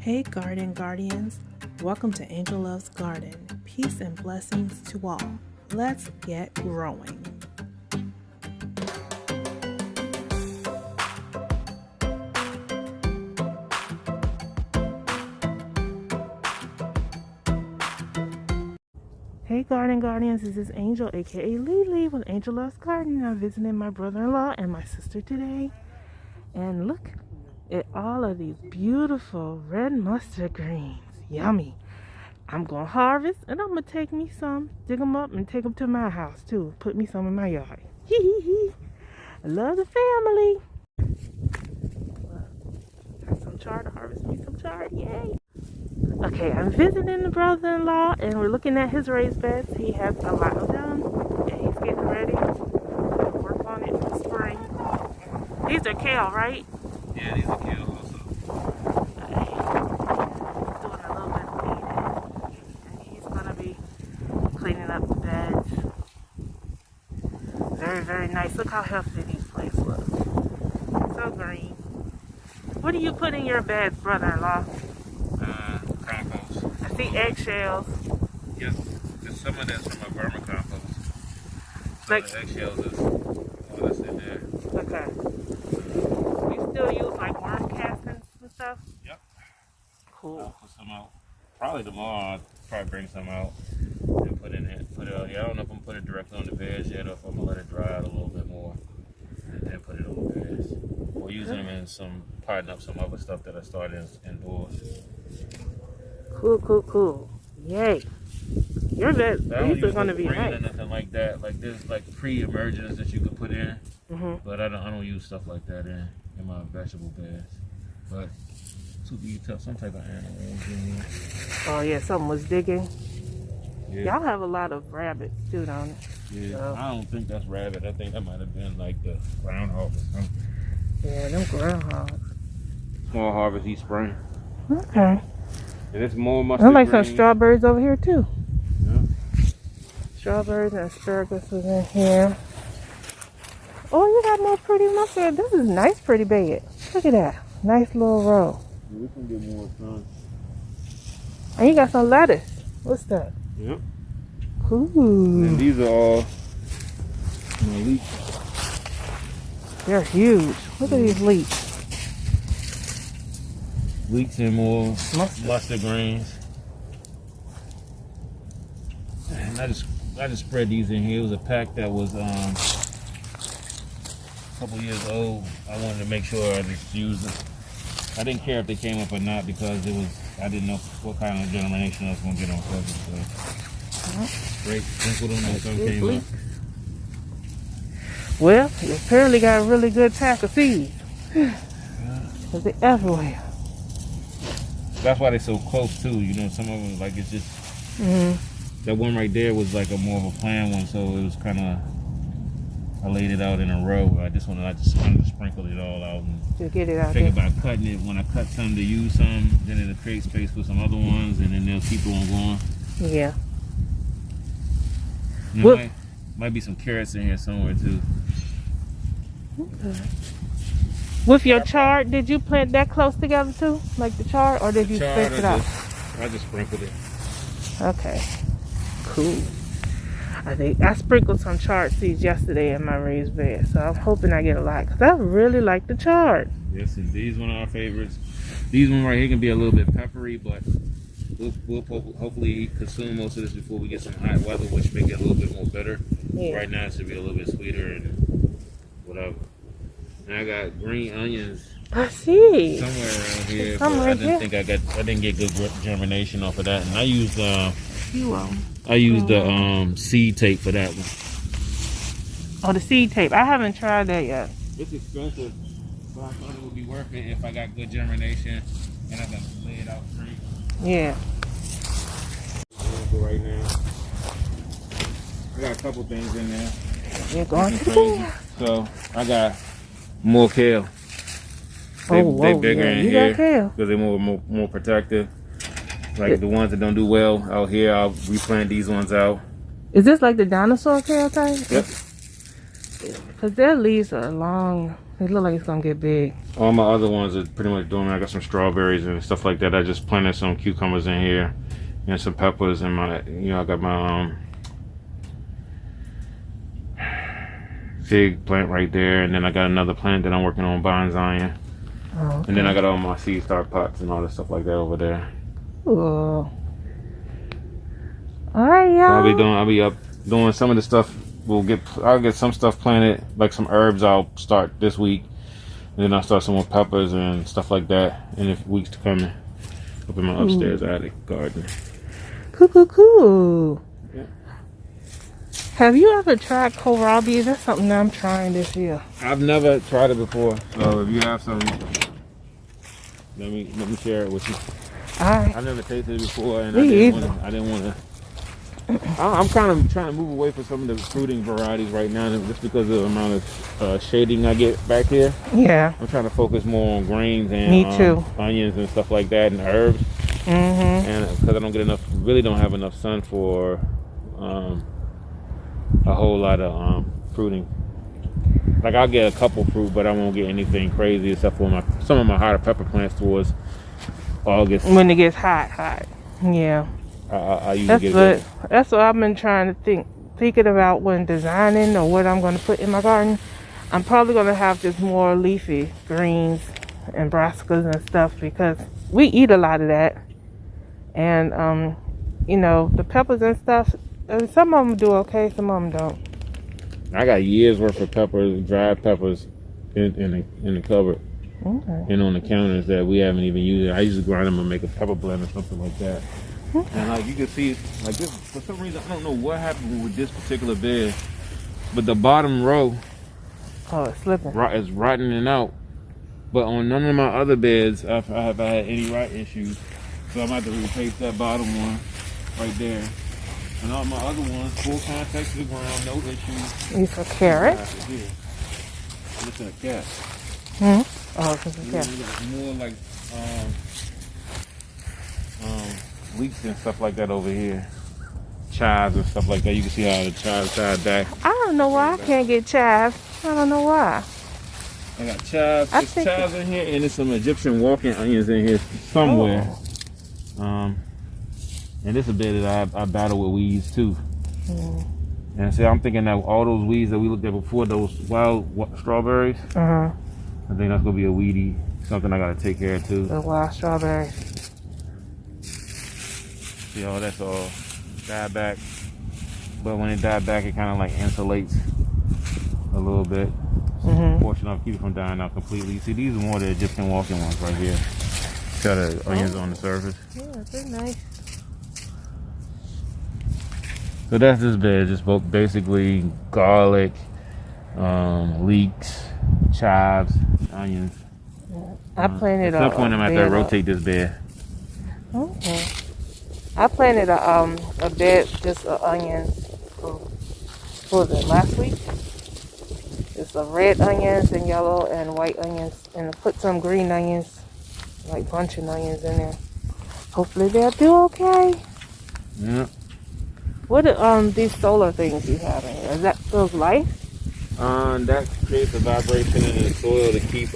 Hey Garden Guardians, welcome to Angel Loves Garden. Peace and blessings to all. Let's get growing. Hey Garden Guardians, this is Angel aka Lily with Angel Loves Garden. I'm visiting my brother-in-law and my sister today. And look at all of these beautiful red mustard greens. Yummy. I'm going to harvest and I'm going to take me some, dig them up and take them to my house too. Put me some in my yard. Hee hee hee. I love the family. Got some chard to harvest me some chard. Yay. Okay, I'm visiting the brother-in-law and we're looking at his raised beds. He has a lot of them and he's getting ready to work on it for spring. These are kale, right? Yeah, these are kale also. Doing a little bit of weeding, and he's gonna be cleaning up the beds. Very, very nice. Look how healthy these plants look. So green. What do you put in your beds, brother-in-law? Compost. I see eggshells. Yes, just some of that's from my vermicompost. Like the eggshells is all that's in there. Okay. You still use like worm castings and stuff? Yep. Cool. I'll put some out. Probably tomorrow I'll probably bring some out and put in it. Put it out. Yeah, I don't know if I'm gonna put it directly on the beds yet or if I'm gonna let it dry out a little bit more and then put it on the beds. Or using them in some potting up some other stuff that I started indoors. Cool, cool, cool. Yay. Your beds, these are gonna be nice. Or nothing like that. Like there's like pre-emergence that you could put in. But I don't use stuff like that in my vegetable beds. But you tell some type of animal was in here. Oh yeah, something was digging. Yeah. Y'all have a lot of rabbits too, don't it? Yeah, so. I don't think that's rabbit. I think that might have been like the groundhog or something. Yeah, them groundhogs. Small harvest each spring. Okay. And it's more mustard I like green. some strawberries over here too. Yeah. Strawberries and asparagus is in here. Oh, you got more pretty mustard. This is nice, pretty bed. Look at that. Nice little row. Yeah, we can get more sun. And you got some lettuce. What's that? Yep. Cool. And these are all leeks. They're huge. Look at these leeks. Leeks and more mustard greens. And I just spread these in here. It was a pack that was a couple years old. I wanted to make sure I just used it. I didn't care if they came up or not because I didn't know what kind of germination I was going to get on cover. So straight sprinkled them and some came up. Well, you apparently got a really good pack of seeds. Because they're everywhere. That's why they're so close too. You know, some of them like it's just that one right there was like a more of a planned one, so it was kind of I laid it out in a row. I just wanted to sprinkle it all out and to get it out think about cutting it. When I cut some to use some, then it'll create space for some other ones, and then they'll keep on going. Yeah. And might be some carrots in here somewhere too. Okay. With your chard, did you plant that close together too? Like the chard, or did you space it out? I just sprinkled it. Okay. Cool. I sprinkled some chard seeds yesterday in my raised bed, so I'm hoping I get a lot because I really like the chard. Yes, and these one of our favorites. These one right here can be a little bit peppery, but we'll hopefully consume most of this before we get some hot weather, which make it a little bit more bitter. Yeah. Right now it should be a little bit sweeter and whatever. And I got green onions. I see. Somewhere around here, Somewhere but I didn't get good germination off of that, and I used the seed tape for that one. Oh, the seed tape. I haven't tried that yet. It's expensive, but I thought it would be worth it if I got good germination and I can lay it out free. Yeah. For right now, I got a couple things in there. You're going to So I got more kale. They bigger in here because they're more protective. Like the ones that don't do well out here, I'll replant these ones out. Is this like the dinosaur kale type? Yep. Because their leaves are long, It look like it's gonna get big. All my other ones are pretty much doing. I got some strawberries and stuff like that. I just planted some cucumbers in here and some peppers, and my, I got my fig plant right there, and then I got another plant that I'm working on bonsaiing. Oh, okay. And then I got all my seed start pots and all that stuff like that over there. Ooh. All right, y'all. So I'll be up doing some of the stuff. I'll get some stuff planted, like some herbs I'll start this week. And then I'll start some more peppers and stuff like that in the weeks to come up in my upstairs attic garden. Cool. Yeah. Have you ever tried kohlrabi? That's something that I'm trying this year. I've never tried it before, so if you have some, let me share it with you. All right. I've never tasted it before, and Me I didn't want to. I'm kind of trying to move away from some of the fruiting varieties right now, just because of the amount of shading I get back here. Yeah. I'm trying to focus more on grains and Me too. Onions and stuff like that, and herbs. And because I don't have enough sun for a whole lot of fruiting. Like I'll get a couple fruit, but I won't get anything crazy except for some of my hotter pepper plants towards August. When it gets hot. Yeah. I usually get it. That's what I've been trying to thinking about when designing or what I'm going to put in my garden. I'm probably going to have just more leafy greens and brassicas and stuff because we eat a lot of that. And, the peppers and stuff, some of them do okay, some of them don't. I got years worth of peppers, dried peppers in the cupboard. Okay. And on the counters that we haven't even used. I usually grind them and make a pepper blend or something like that. And like you can see, like this, for some reason, I don't know what happened with this particular bed, but the bottom row it's slipping. is rotting out. But on none of my other beds, I have had any rot issues. So I'm going to have to replace that bottom one right there. And all my other ones, full contact to the ground, no issues. These are carrots. Listen to cat. Oh, it's a carrot. More like leeks and stuff like that over here. Chives and stuff like that. You can see how the chives side back. I don't know why I can't get chives. I don't know why. I got chives. There's chives in here, and there's some Egyptian walking onions in here somewhere. And this is a bed that I battle with weeds too. And see, I'm thinking that all those weeds that we looked at before, those wild strawberries, I think that's gonna be a weedy something I gotta take care of too. The wild strawberries. See, all that's all died back, but when it died back, it kind of like insulates a little bit. Portion of keep it from dying out completely. You see, these are more the Egyptian walking ones right here. Got the onions on the surface. Yeah, they're nice. So that's this bed, just basically garlic, leeks, chives, onions. I planted at some point I'm gonna have to rotate this bed. Okay. I planted a bed just of onions. What was it, last week? It's a red onions and yellow and white onions, and I put some green onions, like bunching onions in there. Hopefully they'll do okay. Yeah. What are these solar things you have in here? Is that those lights? That creates a vibration in the soil to keep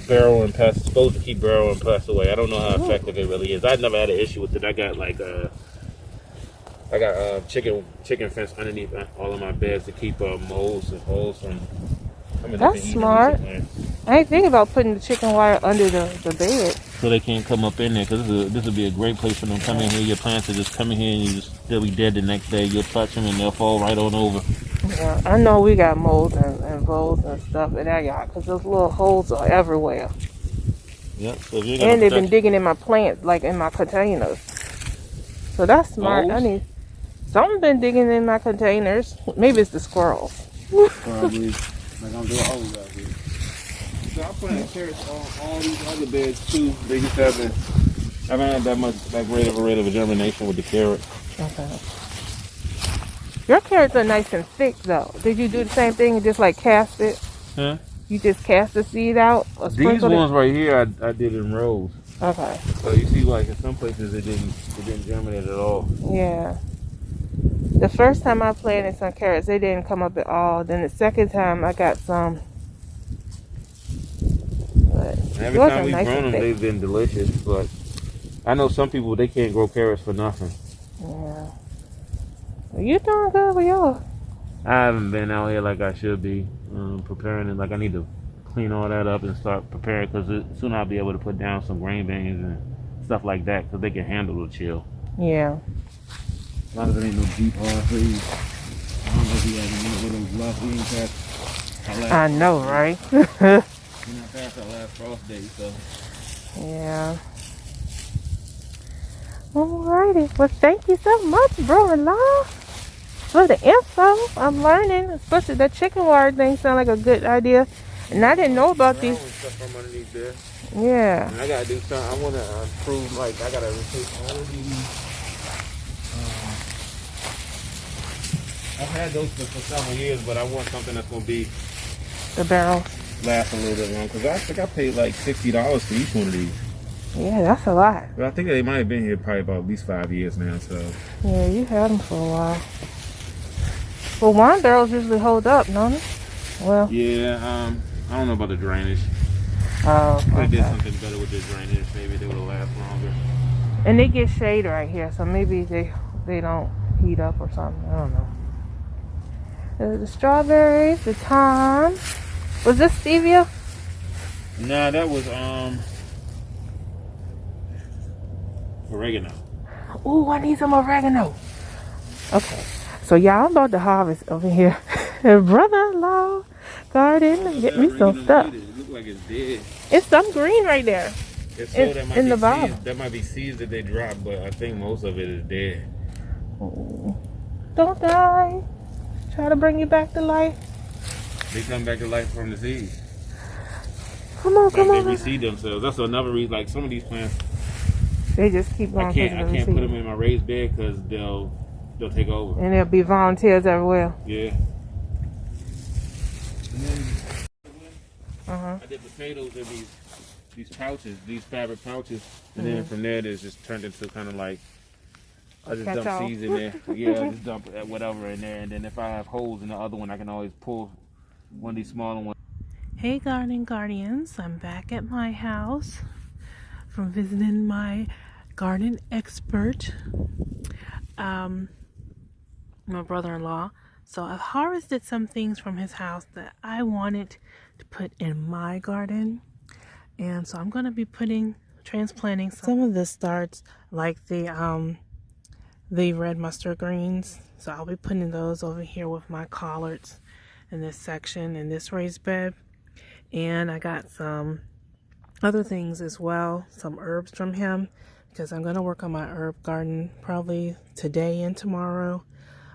barrel and pests, supposed to keep barrel and pests away. I don't know how effective it really is. I've never had an issue with it. I got like chicken fence underneath all of my beds to keep moles and holes from coming up. That's smart. I ain't thinking about putting the chicken wire under the bed. So they can't come up in there, because this would be a great place for them to come in here. Your plants will just come in here and they'll be dead the next day. You'll touch them and they'll fall right on over. Yeah, I know we got molds and voles and stuff in our yard because those little holes are everywhere. Yep. So and they've been digging in my plants, like in my containers. So that's smart. Moles? Something been digging in my containers. Maybe it's the squirrels. Probably. Like I'm doing always out here. So I planted carrots on all these other beds too. They just haven't had that much rate of germination with the carrot. Okay. Your carrots are nice and thick though. Did you do the same thing and just like cast it? Huh? You just cast the seed out or These ones right here I did in rows. Okay. So you see, like in some places it didn't germinate at all. Yeah. The first time I planted some carrots, they didn't come up at all. Then the second time I got some And every Yours time are we've nice grown and them, thick. they've been delicious. But I know some people, they can't grow carrots for nothing. Yeah. Well, you're doing good with yours. I haven't been out here like I should be preparing it. Like I need to clean all that up and start preparing because soon I'll be able to put down some grain bins and stuff like that because they can handle the chill. Yeah. As long as it ain't no deep hard freeze. I don't know if you haven't been with those last we ain't past our last I know, frost right? date. We're not past our last frost date, so. Yeah. Alrighty. Well, thank you so much, brother-in-law, for the info. I'm learning, especially that chicken wire thing sound like a good idea. And I didn't know about these. Stuff from underneath there. Yeah. And I gotta do something. I wanna improve. Like I gotta replace all of these. I've had those for several years, but I want something that's gonna be The barrels. last a little bit long. Cause I think I paid like $60 for each one of these. Yeah, that's a lot. But I think they might have been here probably about at least 5 years now. So Yeah, you had them for a while. Well, wine barrels usually hold up, don't they? Well. yeah, I don't know about the drainage. Oh, If I did okay. something better with the drainage, maybe they would have lasted longer. And they get shade right here, so maybe they don't heat up or something. I don't know. The strawberries, the thyme. Was this stevia? Nah, that was oregano. Ooh, I need some oregano. Okay, so y'all, I'm about to harvest over here. Brother-in-law garden, get me some stuff. It look like it's dead. It's some green right there. It's so that might in be the bottom. seeds. That might be seeds that they dropped, but I think most of it is dead. Ooh. Don't die. Try to bring you back to life. They come back to life from the seeds. Come on, Like come they on. reseed themselves. That's another reason. Like some of these plants, They just keep going. I can't put them in my raised bed because they'll take over. And there'll be volunteers everywhere. Yeah. And then Uh-huh. I did potatoes in these pouches, these fabric pouches, and then from there it's just turned into kind of like I just dump Catch-all. seeds in there. Yeah, I just dump whatever in there, and then if I have holes in the other one, I can always pull one of these smaller ones. Hey Garden Guardians, I'm back at my house from visiting my garden expert, my brother-in-law. So I've harvested some things from his house that I wanted to put in my garden. And so I'm going to be transplanting some of the starts, like the red mustard greens. So I'll be putting those over here with my collards in this section, in this raised bed. And I got some other things as well, some herbs from him, because I'm going to work on my herb garden probably today and tomorrow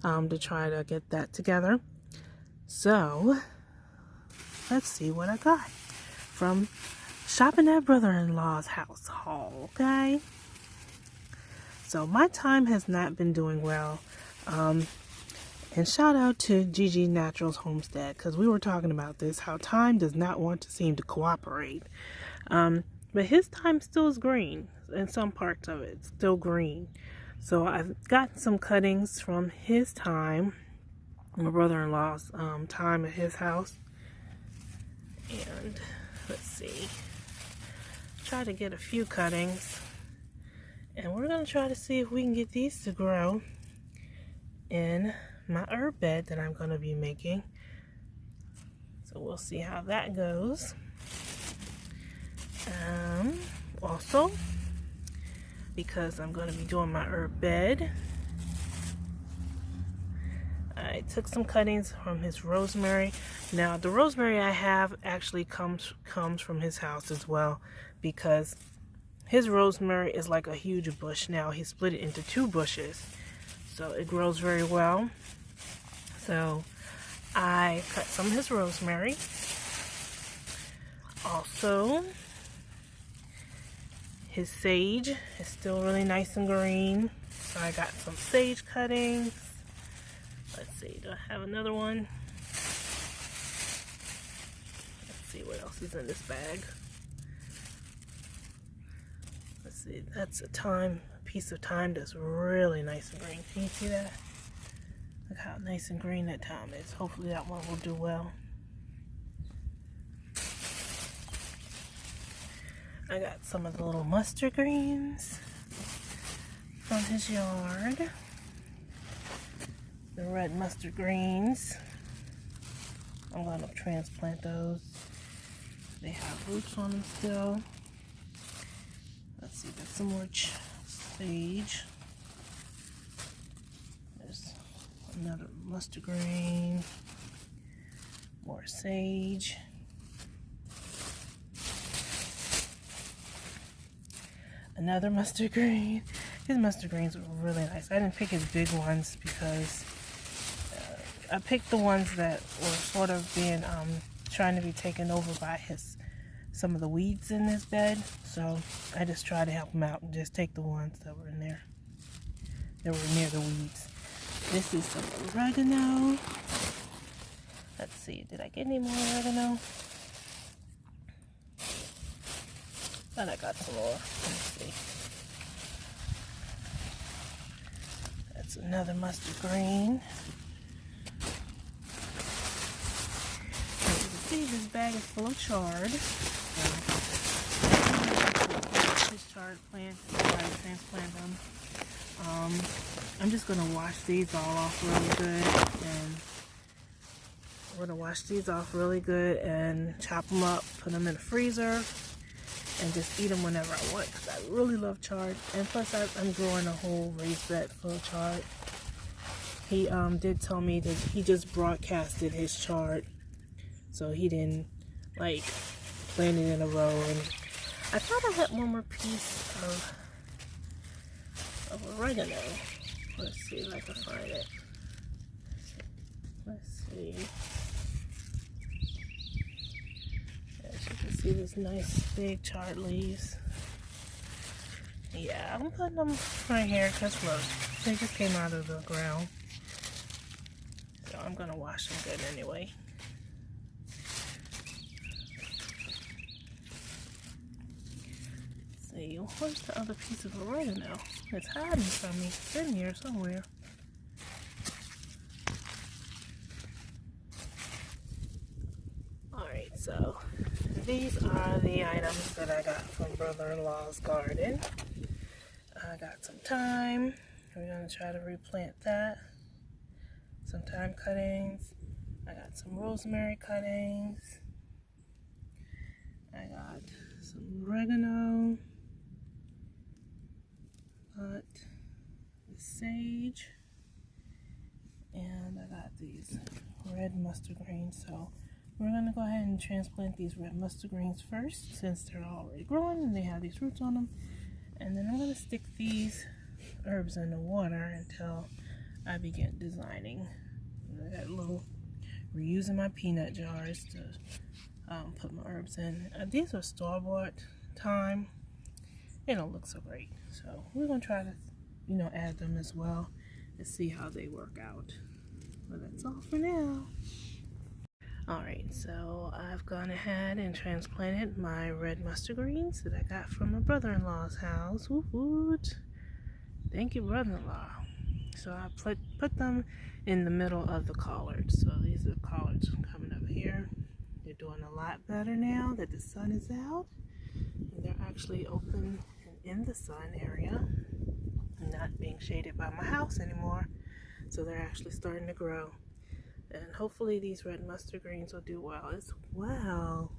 to try to get that together. So let's see what I got from shopping at brother-in-law's house haul, okay? So my time has not been doing well. And shout out to Gigi Naturals Homestead, because we were talking about this, how time does not want to seem to cooperate. But his time still is green. In some parts of it, it's still green. So I've got some cuttings from his time, my brother-in-law's time at his house. And let's see. Try to get a few cuttings. And we're going to try to see if we can get these to grow in my herb bed that I'm going to be making. So we'll see how that goes. Also, because I'm going to be doing my herb bed, I took some cuttings from his rosemary. Now the rosemary I have actually comes from his house as well, because his rosemary is like a huge bush now. He split it into 2 bushes, so it grows very well. So I cut some of his rosemary. Also, his sage is still really nice and green, so I got some sage cuttings. Let's see, do I have another one? Let's see what else is in this bag. Let's see, that's a piece of thyme that's really nice and green. Can you see that? Look how nice and green that thyme is. Hopefully that one will do well. I got some of the little mustard greens from his yard. The red mustard greens. I'm going to transplant those. They have roots on them still. Let's see, there's some more sage. There's another mustard green. More sage. Another mustard green. His mustard greens were really nice. I didn't pick his big ones because I picked the ones that were sort of being trying to be taken over by some of the weeds in his bed. So I just tried to help him out and just take the ones that were in there that were near the weeds. This is some oregano. Let's see, did I get any more oregano? Thought I got some more. Let's see. That's another mustard green. See, this bag is full of chard. This chard plant, I transplant them. I'm just gonna wash these all off really good, and we're gonna wash these off really good and chop them up, put them in the freezer, and just eat them whenever I want. Cause I really love chard, and plus I'm growing a whole raised bed full of chard. He did tell me that he just broadcasted his chard. So he didn't like plant it in a row, and I thought I had one more piece of oregano. Let's see if I can find it. Let's see. As you can see, these nice big charred leaves. Yeah, I'm putting them right here because look, they just came out of the ground. So I'm gonna wash them good anyway. Where's the other piece of oregano? It's hiding from me. It's in here somewhere. Alright, so these are the items that I got from brother-in-law's garden. I got some thyme. We're going to try to replant that. Some thyme cuttings. I got some rosemary cuttings. I got some oregano. Got the sage, and I got these red mustard greens. So we're gonna go ahead and transplant these red mustard greens first, since they're already growing and they have these roots on them. And then I'm gonna stick these herbs in the water until I begin designing. I got we're using my peanut jars to put my herbs in. These are store-bought thyme. They don't look so great, so we're gonna try to, add them as well and see how they work out. But that's all for now. Alright, so I've gone ahead and transplanted my red mustard greens that I got from my brother-in-law's house. Woot woot! Thank you, brother-in-law. So I put them in the middle of the collards. So these are the collards coming up here. They're doing a lot better now that the sun is out, and they're actually open in the sun area and not being shaded by my house anymore. So they're actually starting to grow, and hopefully these red mustard greens will do well as well.